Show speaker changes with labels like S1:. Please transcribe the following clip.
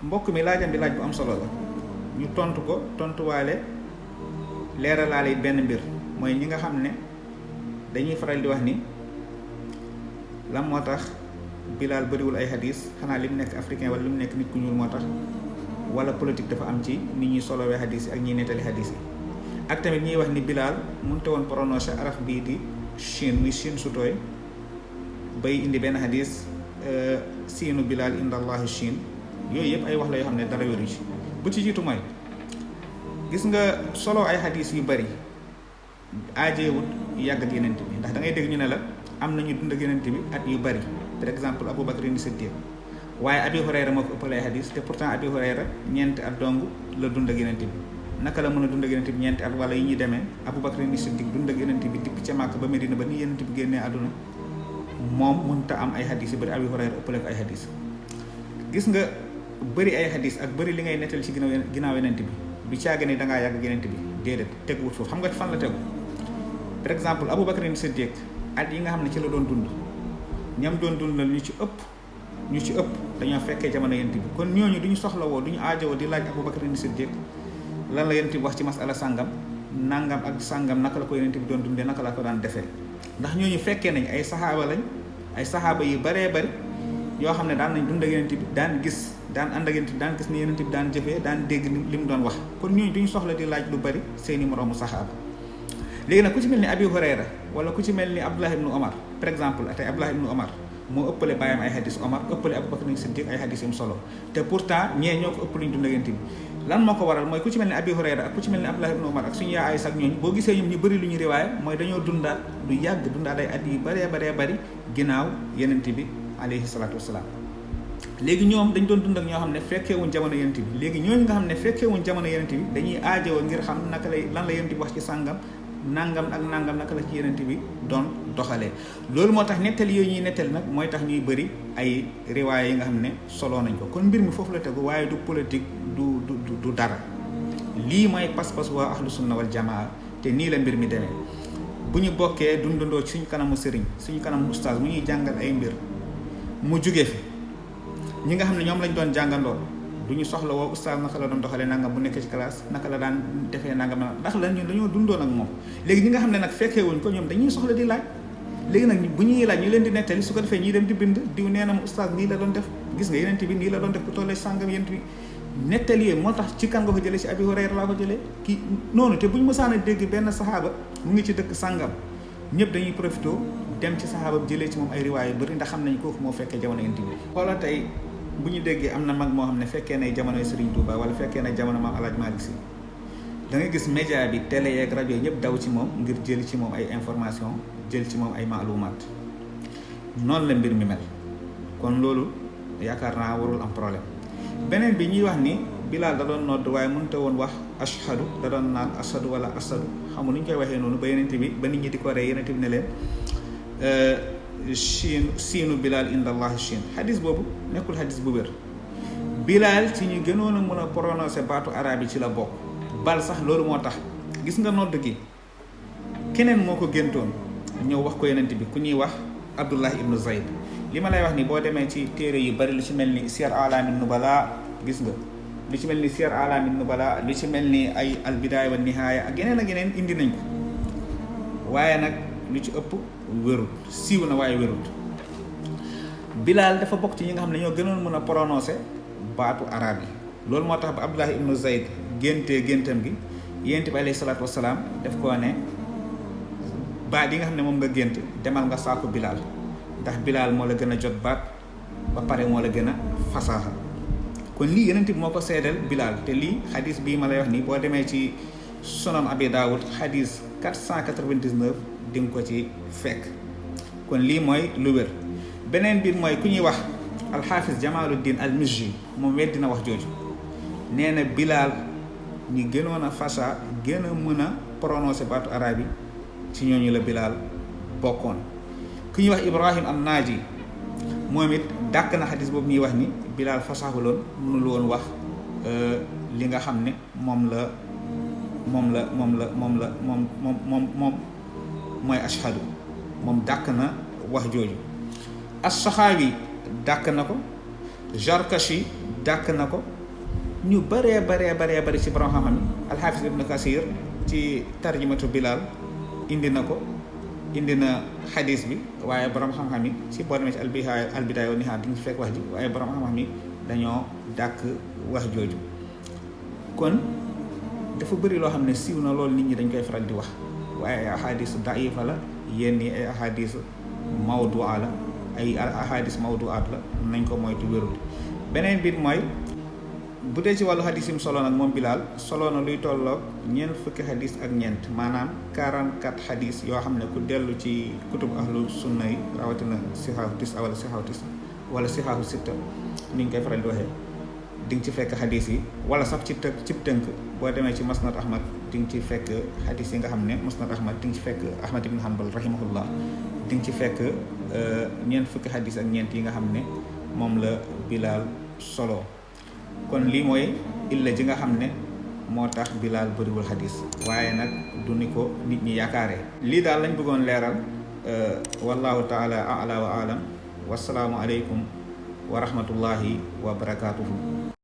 S1: mbokk mi laajam bi laaj bu am solo la ñu tontu ko tontuwaale leeralaale it benn mbir mooy ñi nga xam ne dañuy faral di wax ni lan moo tax Bilaal bëriwul ay hadis xanaa li mu nekk africain wala li mu nekk nit ku ñuul moo tax wala politique dafa am ci nit ñuy solowee hadis yi ak ñiy nettali hadis yi ak tamit ñuy wax ni Bilaal mënut woon prononcer araf bii di Chine muy Chine su tooy bay indi benn hadis siinu Bilaal inda allahi Chine yooyu yëpp ay wax la yoo xam ne dara wéru ci bu ci jiitu mooy gis nga solo ay hadis yu bari aajewut yàgg ak yenent bi ndax da ngay dégg ñu ne la am nañu dund ak yenent bi at yu bari par exemple Abu Bakr ni Siddiq waaye Abi Hurayra moo ko ëppale ay hadis te pourtant Abi Hurayra ñeenti at dong la dund ak yenent bi naka la mën a dund ak yenent bi ñeenti at wala yi ñuy demee Abu Bakr ni Siddiq dund ak yenent bi dipp ca Màkka ba Medina ba ni yenent bi génnee àdduna moom mënta am ay hadis yu bari Abi Hurayra ëppale ko ay hadis gis nga bëri ay hadis ak bëri li ngay nettal ci ginnaaw yenent bi du caaga ne dangaa yàgg ak yenent bi déedéet teguwut foofu xam nga fan la tegu par exemple Abu Bakr ni Siddiq at yi nga xam ne ci la doon dund ñam doon dundal ñu ci ëpp dañoo fekkee jamono yent bi kon ñooñu duñu soxlawoo duñu aajowoo di laaj Abu Bakr ni Siddiq lan la yent bi wax ci masala sàngam nangam ak sàngam naka la ko yent bi doon dundee naka la ko daan defee ndax ñooñu fekkee nañ ay saxaaba lañ ay saxaaba yu baree bari yoo xam ne daan nañ dund ak yent bi daan gis daan ànd ak yent bi daan gis ni yent bi daan jëfee daan dégg li mu doon wax kon ñooñu duñu soxla di laaj lu bari seeni moroomu saxaaba léegi nag ku ci mel ni Abi Hurayra wala ku ci mel ni Abdullah ibnu Omar par exemple tey Abdullah ibnu Omar moo ëppale bàyyam ay hadis Omar ëppale Abu Bakr Siddiq ay hadis yu solo te pourtant ñee ñoo ko ëpp luñ dund ak yent bi lan moo ko waral mooy ku ci mel ni Abi Hurayra ak ku ci mel ni Abdullah ibnu Omar ak suñu yaay Aysa ak ñooñu boo gisee ñoom ñu bëri lu ñu riwaaya mooy dañoo dundaat lu yàgg dundaat ay at yu baree bari ginnaaw yenent bi alayhi salaatu wasalaam léegi ñoom dañ doon dund ak ñoo xam ne fekkeewuñ jamono yenent bi léegi ñooñu nga xam ne fekkeewuñ jamono yenent bi dañuy aajowoo ngir xam naka lay lan la yenent bi wax ci sàngam nangam ak nangam naka la ci yenent bi doon doxalee loolu moo tax nettali yooyu ñuy nettali nag mooy tax ñuy bëri ay riwaaya yi nga xam ne soloo nañ ko kon mbir mi foofu la tegu waaye du politique du dara lii mooy pas-pas waa ahlu sunna wal jamaa te nii la mbir mi demee bu ñu bokkee dundandoo suñu kanamu sëriñ suñu kanamu ustaas mu ñuy jàngal ay mbir mu jóge fi ñi nga xam ne ñoom lañ doon jàngandoo du ñu soxla woo ustaas naka la doon doxalee nangam bu nekkee ci classe naka la daan defee nangam ndax la ñun dañoo dundoon ak moom léegi ñi nga xam ne nag fekkee wuñ ko ñoom dañuy soxla di laaj léegi nag bu ñuy laaj ñu leen di nettali su ko defee ñuy dem di bind diw nee na ma ustaas nii la doon def gis nga yenent bi nii la doon def bu tollee sàngam yenent bi nettali moo tax ci kan nga ko jëlee ci Abi Hurayra laa ko jëlee kii noonu te bu ñu mësaan a dégg benn saxaaba mu ngi ci dëkk sàngam ñëpp dañuy profité dem ci saxaaba bi jëlee ci moom ay riwaay yu bëri ndax xam nañ kooku moo fekkee jamono yenent bi xoola tey bu ñu déggee am na mag moo xam ne fekkee nay jamonoy Serigne Touba wala fekkee nay jamono maam El Hadj Malick Sy da ngay gis média bi télé yeeg rajo ñëpp daw ci moom ngir jël ci moom ay information jël ci moom ay maalumaat noonu la mbir mi mel kon loolu yaakaar naa warul am problème beneen bi ñuy wax ni Bilaal da doon nodd waaye mënut a woon wax ashhadu da doon naan ashhadu wala asadu xamul nu ñu koy waxee noonu ba yenent bi ba nit ñi di ko rey yenent bi ne leen siinu Bilaal inda allahi Chine xadis boobu nekkul xadis bu wér Bilaal ci ñu gënoon a mën a prononcer baatu arabe yi ci la bokk bal sax loolu moo tax gis nga nodd gi keneen moo ko géntoon ñëw wax ko yenent bi ku ñuy wax Abdullah ibnu Zayd li ma lay wax ni boo demee ci téere yu bari lu ci mel ni Siyar Alamin Nubala gis nga lu ci mel ni Siyar Alamin Nubala lu ci mel ni ay al Bidaaya wa Nihaaya ak yeneen indi nañ ko waaye nag lu ci ëpp wérut siiw na waaye wérut Bilaal dafa bokk ci ñi nga xam ne ñoo gënoon mën a prononcer baatu arab yi loolu moo tax ba Abdullah ibnu Zayd géntam gi yonent bi alayhi salaatu wasalaam daf koo ne baat yi nga xam ne moom nga gént demal nga saako Bilaal ndax Bilaal moo la gën a jot baat ba pare moo la gën a fasaaxa kon lii yonent bi moo ko seedal Bilaal te lii xadis bii ma lay wax nii boo demee ci Sunan Abi Daawud xadis 499 di nga ko ci fekk kon lii mooy lu wér beneen biir mooy ku ñuy wax alxaafis Jamaaluddin al Mizzi moom weddina wax jooju nee na Bilaal ñi gënoon a fasa gën a mën a prononcer baatu arab yi ci ñooñu la Bilaal bokkoon ku ñuy wax Ibrahim an Naaji moom it dàkk na xadis boobu ñuy wax ni Bilaal fasaxuloon mënul woon wax li nga xam ne moom mooy ashhadu moom dàkk na wax jooju as-Saxaawi dàkk na ko Zarkashi dàkk na ko, ñu baree bari ci borom xam-xam yi. Alxaafis ibn Kasir ci tarjimatu Bilal indi na ko, indi na xadis bi, waaye borom xam-xam yi ci boo demee ci albidaaya wa nihaaya di nga ci fekk wax ji, waaye borom xam-xam yi dañoo dàkk wax jooju. kon dafa bëri loo xam ne siiw na loolu nit ñi dañ koy faral di wax, waaye ay ahadis daifa la, yenn yi ay ahadis mawdua la, ay ahadis mawduaat la, nañ ko moytu wérul. beneen bit mooy bu dee ci wàllu hadis yi mu solo nag moom Bilal solo na luy tolloog ñeent fukki hadis ak ñeent, maanaam 44 hadis yoo xam ne ku dellu ci kutub ahlu sunna yi, rawatina sihaahu tis wala sihaahu tis wala sihaahu sitta ni ñu koy faral di waxee, di nga ci fekk hadis yi. wala sax ci tënk boo demee ci Musnad Ahmad di nga ci fekk hadis yi nga xam ne Musnad Ahmad di nga ci fekk Ahmad ibn Hanbal rahimahullah, di nga ci fekk ñeent fukki hadis ak ñeent yi nga xam ne moom la Bilal solo. kon lii mooy illa ji nga xam ne moo tax Bilal bëriwul hadis, waaye nag du ni ko nit ñi yaakaaree. lii daal lañ bëggoon leeral. wallahu taala a'la wa a'lam. wasalaamu aleykum wa rahmatullahi wa barakatuhu.